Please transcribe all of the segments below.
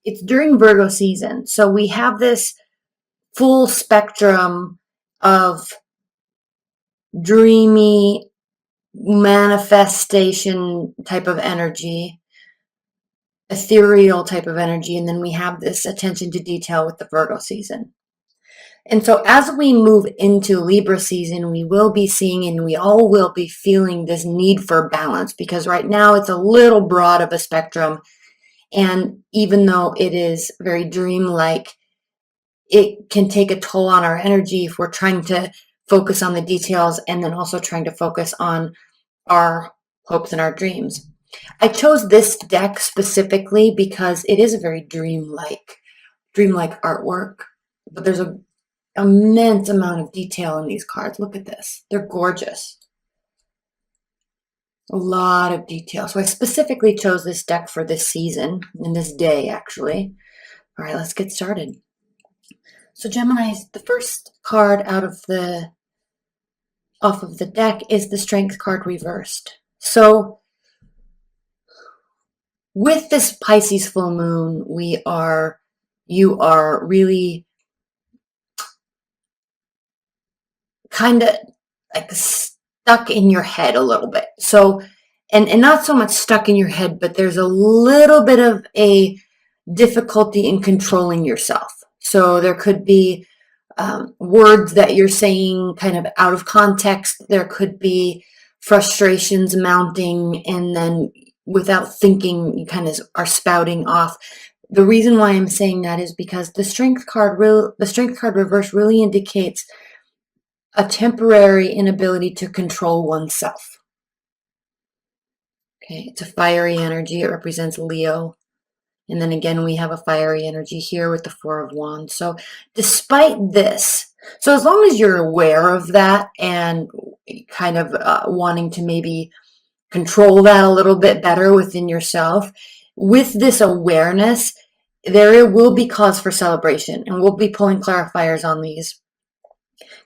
it's during Virgo season. So we have this full spectrum of dreamy manifestation type of energy, ethereal type of energy, and then we have this attention to detail with the Virgo season. And so as we move into Libra season, we will be seeing and we all will be feeling this need for balance, because right now it's a little broad of a spectrum. And even though it is very dreamlike, it can take a toll on our energy if we're trying to focus on the details and then also trying to focus on our hopes and our dreams. I chose this deck specifically because it is a very dreamlike artwork, but there's an immense amount of detail in these cards. Look at this. They're gorgeous. A lot of detail. So I specifically chose this deck for this season, and this day actually. All right, let's get started. So Gemini's, the first card off of the deck is the Strength card reversed. So with this Pisces full moon, you are really kind of like stuck in your head a little bit. So, and not so much stuck in your head, but there's a little bit of a difficulty in controlling yourself. So there could be words that you're saying kind of out of context. There could be frustrations mounting, and then without thinking, you kind of are spouting off. The reason why I'm saying that is because the Strength card reverse really indicates a temporary inability to control oneself. Okay, it's a fiery energy. It represents Leo. And then again, we have a fiery energy here with the Four of Wands. So despite this, so as long as you're aware of that and kind of wanting to maybe control that a little bit better within yourself, with this awareness, there will be cause for celebration. And we'll be pulling clarifiers on these,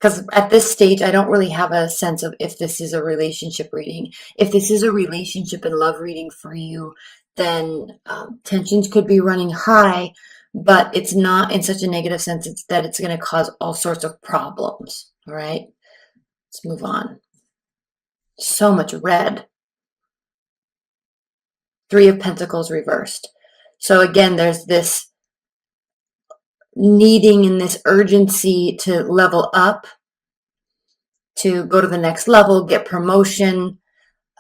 because at this stage, I don't really have a sense of if this is a relationship reading. If this is a relationship and love reading for you, then tensions could be running high, but it's not in such a negative sense that it's going to cause all sorts of problems. All right, let's move on. So much red. Three of Pentacles reversed. So again, there's this needing and this urgency to level up, to go to the next level, get promotion.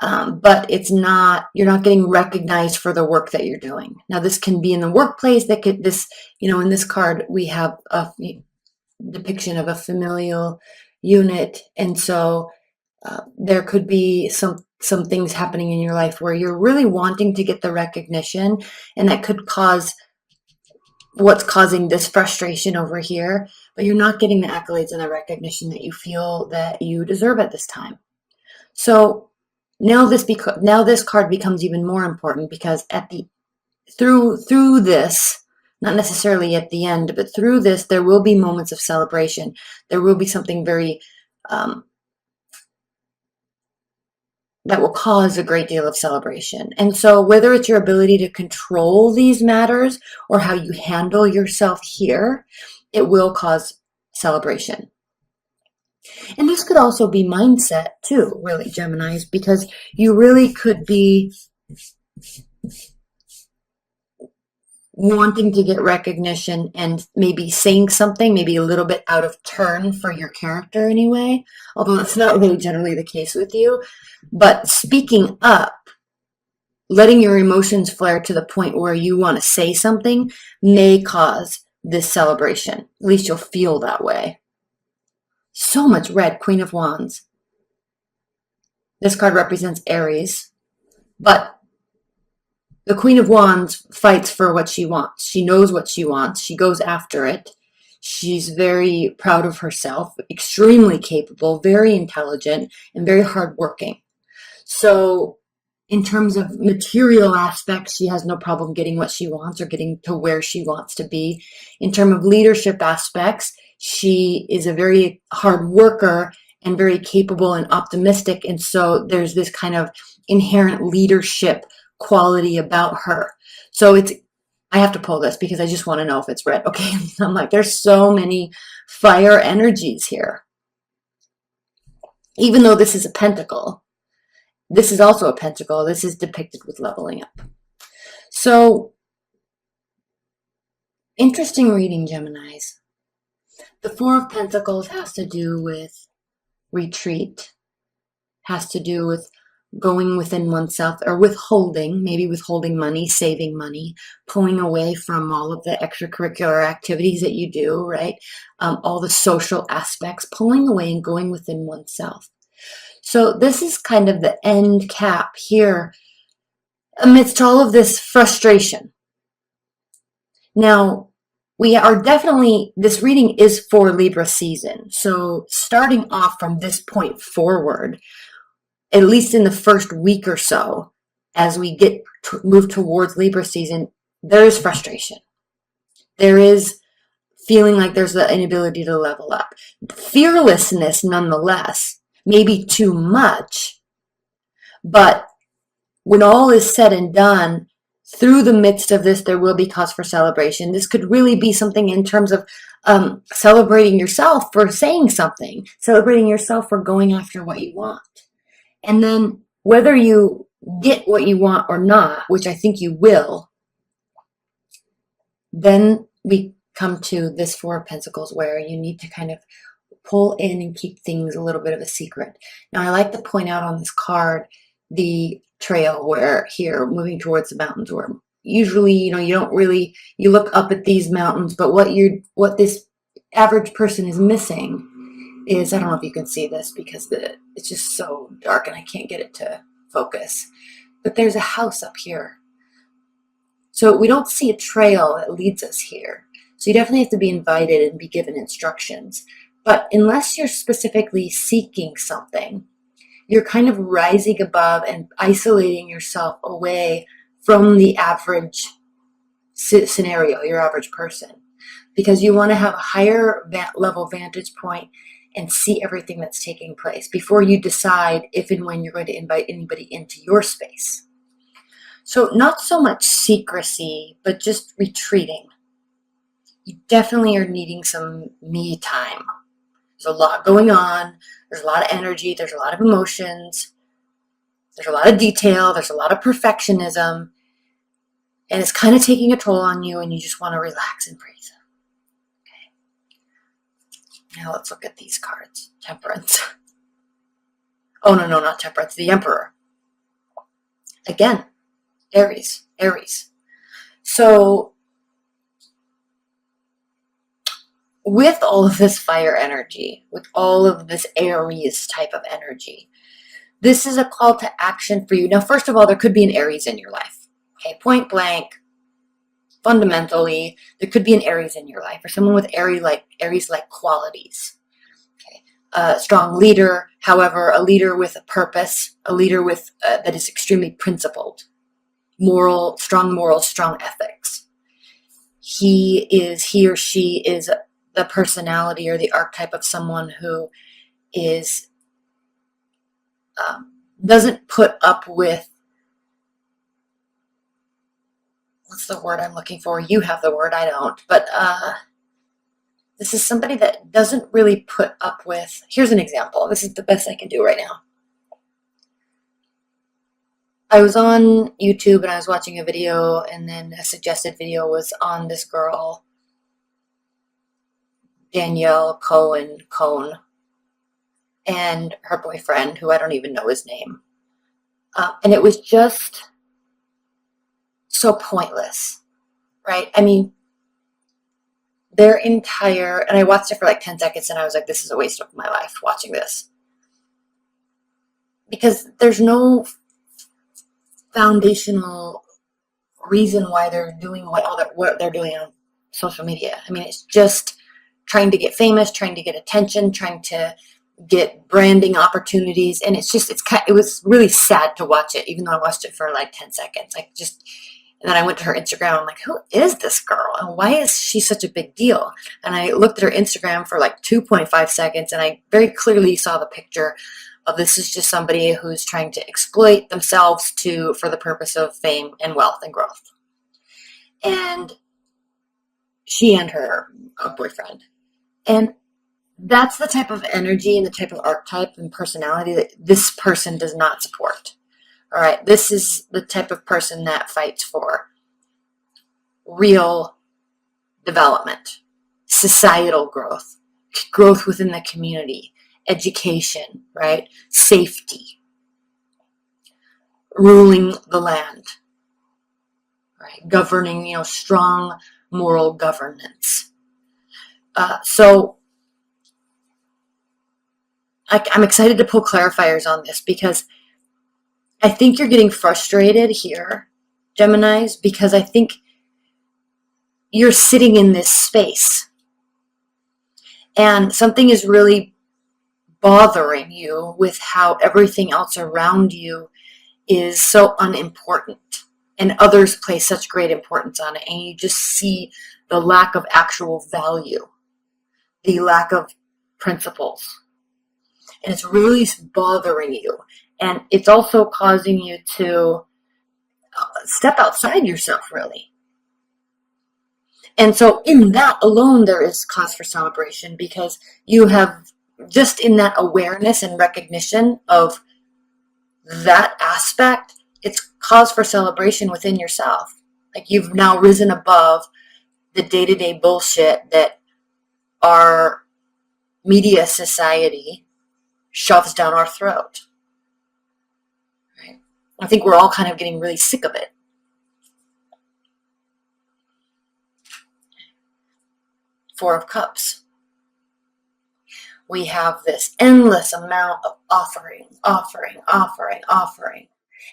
But you're not getting recognized for the work that you're doing. Now, this can be in the workplace. In this card, we have a depiction of a familial unit. And so there could be some things happening in your life where you're really wanting to get the recognition, and that could cause what's causing this frustration over here, but you're not getting the accolades and the recognition that you feel that you deserve at this time. So now this card becomes even more important, because through this, not necessarily at the end, but through this, there will be moments of celebration. There will be something very that will cause a great deal of celebration. And so whether it's your ability to control these matters or how you handle yourself here, it will cause celebration. And this could also be mindset too, really, Geminis, because you really could be wanting to get recognition and maybe saying something maybe a little bit out of turn for your character anyway, although that's not really generally the case with you. But speaking up, letting your emotions flare to the point where you want to say something, may cause this celebration. At least you'll feel that way. So much red. Queen of Wands. This card represents Aries, but the Queen of Wands fights for what she wants. She knows what she wants. She goes after it. She's very proud of herself, extremely capable, very intelligent, and very hardworking. So in terms of material aspects, she has no problem getting what she wants or getting to where she wants to be. In terms of leadership aspects, she is a very hard worker and very capable and optimistic. And so there's this kind of inherent leadership quality about her. So it's I have to pull this because I just want to know if it's red. Okay, I'm like, there's so many fire energies here. Even though this is a pentacle, this is also a pentacle. This is depicted with leveling up. So, interesting reading, Geminis. The Four of Pentacles has to do with retreat, has to do with going within oneself or withholding, maybe withholding money, saving money, pulling away from all of the extracurricular activities that you do, right? All the social aspects, pulling away and going within oneself. So this is kind of the end cap here amidst all of this frustration. Now, we are definitely, this reading is for Libra season. So starting off from this point forward, at least in the first week or so, as we get move towards Libra season, there is frustration. There is feeling like there's the inability to level up. Fearlessness, nonetheless, maybe too much, but when all is said and done, through the midst of this, there will be cause for celebration. This could really be something in terms of celebrating yourself for saying something, celebrating yourself for going after what you want. And then whether you get what you want or not, which I think you will, then we come to this Four of Pentacles where you need to kind of pull in and keep things a little bit of a secret. Now, I like to point out on this card the trail where here, moving towards the mountains, where usually, you don't really, you look up at these mountains, but what this average person is missing is, I don't know if you can see this because it's just so dark and I can't get it to focus, but there's a house up here. So we don't see a trail that leads us here. So you definitely have to be invited and be given instructions. But unless you're specifically seeking something, you're kind of rising above and isolating yourself away from the average scenario, your average person, because you want to have a higher level vantage point and see everything that's taking place before you decide if and when you're going to invite anybody into your space. So not so much secrecy, but just retreating. You definitely are needing some me time. There's a lot going on. There's a lot of energy. There's a lot of emotions. There's a lot of detail. There's a lot of perfectionism. And it's kind of taking a toll on you, and you just want to relax and breathe. Okay. Now let's look at these cards. Temperance. Oh, no, not Temperance. The Emperor. Again, Aries. So with all of this fire energy, with all of this Aries type of energy, this is a call to action for you. Now, first of all, there could be an Aries in your life. Okay, point blank, fundamentally, there could be an Aries in your life or someone with Aries-like qualities. Okay, a strong leader, however, a leader with a purpose, a leader with that is extremely principled, strong morals, strong ethics. He or she is the personality or the archetype of someone who is doesn't put up with, what's the word I'm looking for? You have the word, I don't. But this is somebody that doesn't really put up with, here's an example. This is the best I can do right now. I was on YouTube and I was watching a video, and then a suggested video was on this girl, Danielle Cohn, and her boyfriend, who I don't even know his name. And it was just so pointless, right? I mean, their entire, and I watched it for like 10 seconds and I was like, this is a waste of my life watching this. Because there's no foundational reason why they're doing what they're doing on social media. I mean, it's just trying to get famous, trying to get attention, trying to get branding opportunities, and it was really sad to watch it, even though I watched it for like 10 seconds. And then I went to her Instagram. I'm like, who is this girl? And why is she such a big deal? And I looked at her Instagram for like 2.5 seconds, and I very clearly saw the picture of, this is just somebody who's trying to exploit themselves for the purpose of fame and wealth and growth. and she and her boyfriend. And that's the type of energy and the type of archetype and personality that this person does not support. All right, this is the type of person that fights for real development, societal growth, growth within the community, education, right? Safety, ruling the land, right? Governing, strong moral governance. So I'm excited to pull clarifiers on this because I think you're getting frustrated here, Geminis, because I think you're sitting in this space and something is really bothering you with how everything else around you is so unimportant and others place such great importance on it, and you just see the lack of actual value, the lack of principles, and it's really bothering you, and it's also causing you to step outside yourself, really. And so in that alone there is cause for celebration, because you have, just in that awareness and recognition of that aspect, it's cause for celebration within yourself. Like, you've now risen above the day-to-day bullshit that our media society shoves down our throat. Right? I think we're all kind of getting really sick of it. Four of Cups. We have this endless amount of offering.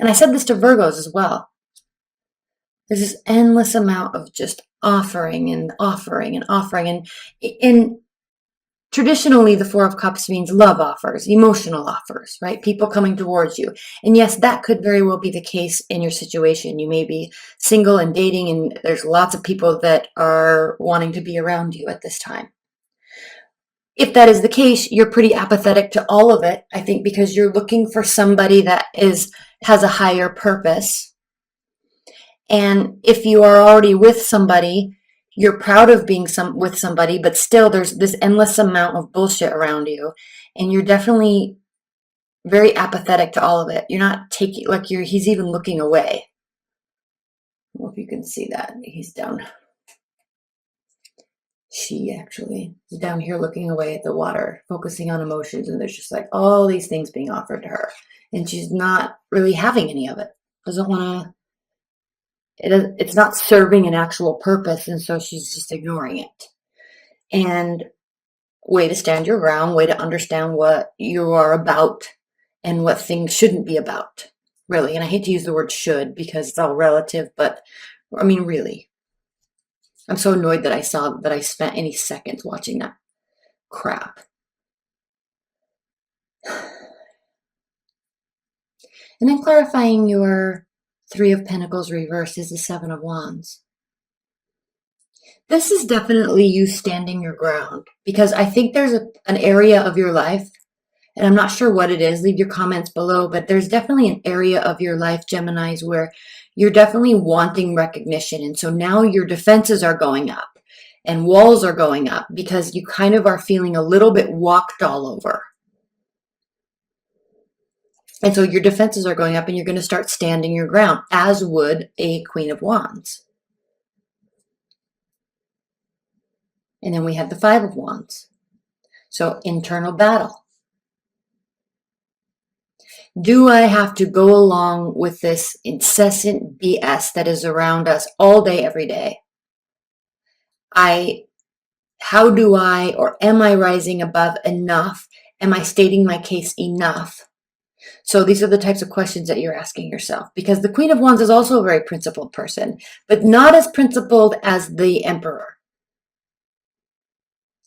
And I said this to Virgos as well. There's this endless amount of just offering. And traditionally, the Four of Cups means love offers, emotional offers, right? People coming towards you. And yes, that could very well be the case in your situation. You may be single and dating, and there's lots of people that are wanting to be around you at this time. If that is the case, you're pretty apathetic to all of it, I think, because you're looking for somebody that has a higher purpose. And if you are already with somebody, you're proud of being with somebody, but still there's this endless amount of bullshit around you, and you're definitely very apathetic to all of it. You're not taking, he's even looking away. I don't know if you can see that. He's down. She actually is down here looking away at the water, focusing on emotions, and there's just like all these things being offered to her, and she's not really having any of it. Doesn't want to. It's not serving an actual purpose, and so she's just ignoring it. And way to stand your ground, way to understand what you are about and what things shouldn't be about, really. And I hate to use the word should because it's all relative, but I mean, really. I'm so annoyed that I spent any seconds watching that crap. And then clarifying your Three of Pentacles reversed is the Seven of Wands. This is definitely you standing your ground, because I think there's an area of your life, and I'm not sure what it is, leave your comments below, but there's definitely an area of your life, Geminis, where you're definitely wanting recognition. And so now your defenses are going up and walls are going up because you kind of are feeling a little bit walked all over. And so your defenses are going up and you're going to start standing your ground, as would a Queen of Wands. And then we have the Five of Wands. So internal battle. Do I have to go along with this incessant BS that is around us all day, every day? How do I, or am I rising above enough? Am I stating my case enough? So these are the types of questions that you're asking yourself, because the Queen of Wands is also a very principled person, but not as principled as the Emperor.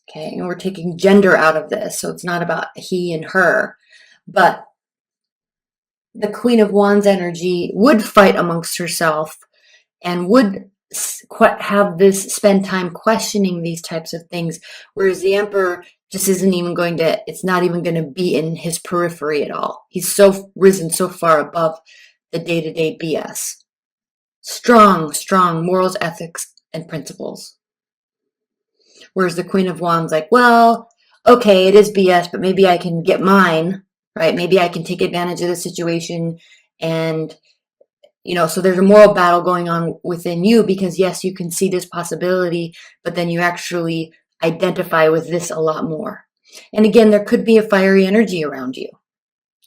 Okay, and we're taking gender out of this, so it's not about he and her, but the Queen of Wands energy would fight amongst herself and would spend time questioning these types of things, whereas the Emperor just isn't even it's not even going to be in his periphery at all. He's so risen so far above the day-to-day BS. Strong, strong morals, ethics, and principles. Whereas the Queen of Wands, like, well, okay, it is BS, but maybe I can get mine, right? Maybe I can take advantage of the situation. And, so there's a moral battle going on within you because, yes, you can see this possibility, but then you actually identify with this a lot more. And again, there could be a fiery energy around you.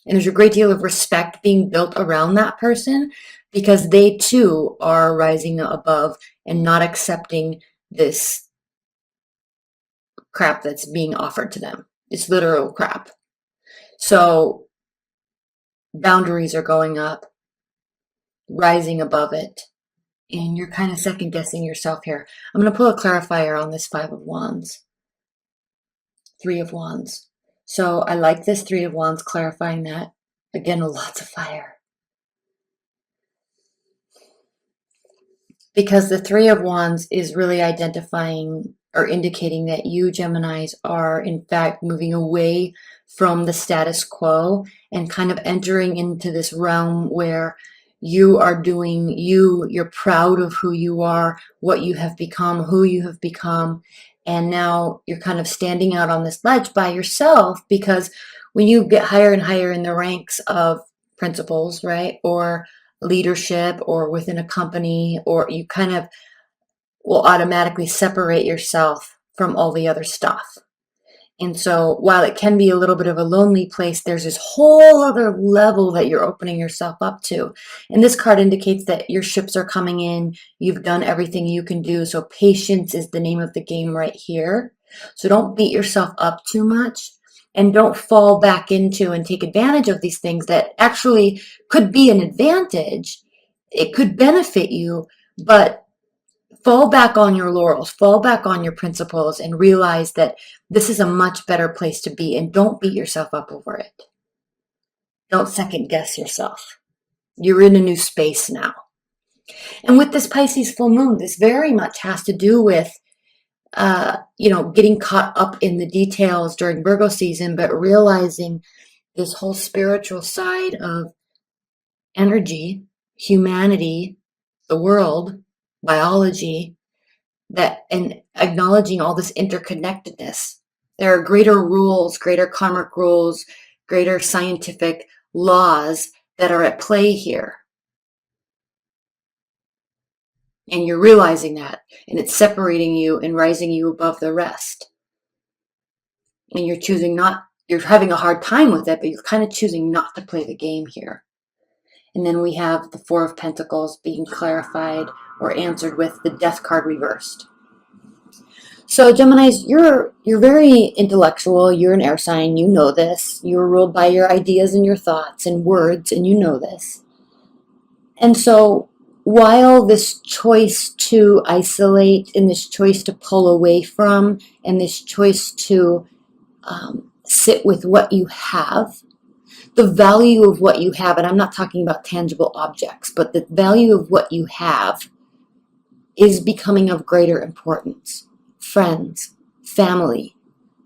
And there's a great deal of respect being built around that person because they too are rising above and not accepting this crap that's being offered to them. It's literal crap. So boundaries are going up, rising above it, and you're kind of second guessing yourself here. I'm going to pull a clarifier on this Five of Wands, Three of Wands. So I like this Three of Wands clarifying that. Again, lots of fire. Because the Three of Wands is really identifying or indicating that you, Geminis, are in fact moving away from the status quo and kind of entering into this realm where you are doing you, you're proud of who you are, what you have become, who you have become, and now you're kind of standing out on this ledge by yourself because when you get higher and higher in the ranks of principles, right, or leadership or within a company, or you kind of will automatically separate yourself from all the other stuff. And so while it can be a little bit of a lonely place, there's this whole other level that you're opening yourself up to. And this card indicates that your ships are coming in. You've done everything you can do. So patience is the name of the game right here. So don't beat yourself up too much. And don't fall back into and take advantage of these things that actually could be an advantage. It could benefit you, but fall back on your laurels, fall back on your principles, and realize that this is a much better place to be, and don't beat yourself up over it. Don't second guess yourself. You're in a new space now. And with this Pisces full moon, this very much has to do with getting caught up in the details during Virgo season, but realizing this whole spiritual side of energy, humanity, the world, biology, and acknowledging all this interconnectedness. There are greater rules, greater karmic rules, greater scientific laws that are at play here. And you're realizing that, and it's separating you and rising you above the rest. And you're having a hard time with it, but you're kind of choosing not to play the game here. And then we have the Four of Pentacles being clarified or answered with the Death card reversed. So Geminis, you're very intellectual. You're an air sign. You know this. You're ruled by your ideas and your thoughts and words, and you know this. And so while this choice to isolate and this choice to pull away from and this choice to sit with what you have, the value of what you have, and I'm not talking about tangible objects, but the value of what you have is becoming of greater importance. Friends, family,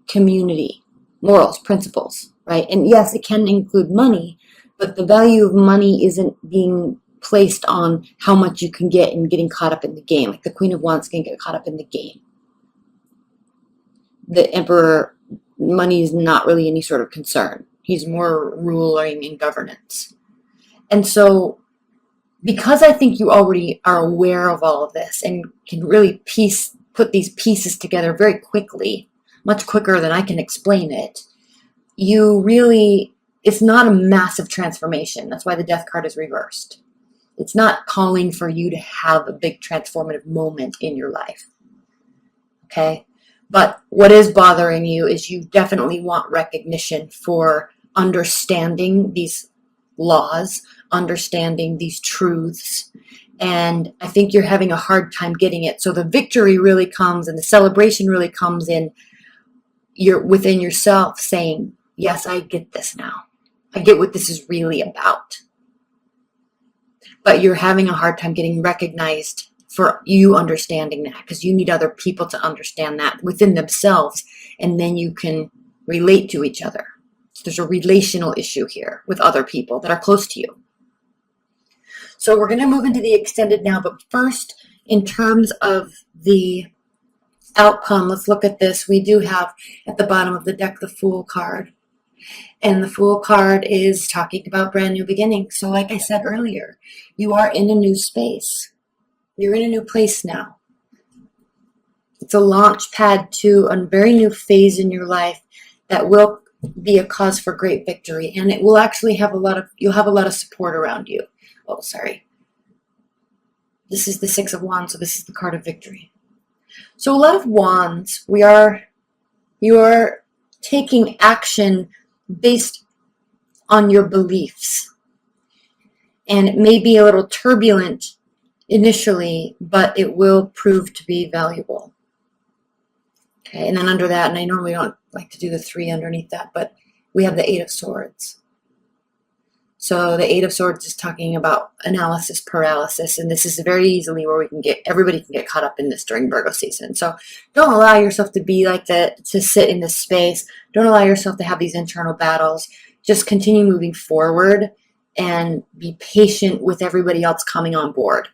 community, morals, principles, right? And yes, it can include money, but the value of money isn't being placed on how much you can get and getting caught up in the game. Like the Queen of Wands can get caught up in the game. The Emperor, money is not really any sort of concern. He's more ruling and governance. And so because I think you already are aware of all of this and can really put these pieces together very quickly, much quicker than I can explain it, it's not a massive transformation. That's why the Death card is reversed. It's not calling for you to have a big transformative moment in your life. Okay? But what is bothering you is you definitely want recognition for understanding these laws, understanding these truths, and I think you're having a hard time getting it. So the victory really comes and the celebration really comes in you're within yourself saying, yes, I get this now. I get what this is really about. But you're having a hard time getting recognized for you understanding that because you need other people to understand that within themselves, and then you can relate to each other. So there's a relational issue here with other people that are close to you. So we're going to move into the extended now, but first, in terms of the outcome, let's look at this. We do have at the bottom of the deck the Fool card. And the Fool card is talking about brand new beginnings. So like I said earlier, you are in a new space. You're in a new place now. It's a launch pad to a very new phase in your life that will be a cause for great victory. And it will actually have you'll have a lot of support around you. Oh, sorry. This is the Six of Wands, so this is the card of victory. So a lot of wands, you are taking action based on your beliefs. And it may be a little turbulent initially, but it will prove to be valuable. Okay, and then under that, and I normally don't like to do the 3 underneath that, but we have the 8 of Swords. So the 8 of Swords is talking about analysis paralysis, and this is very easily where everybody can get caught up in this during Virgo season. So don't allow yourself to be like that, to sit in this space. Don't allow yourself to have these internal battles. Just continue moving forward and be patient with everybody else coming on board.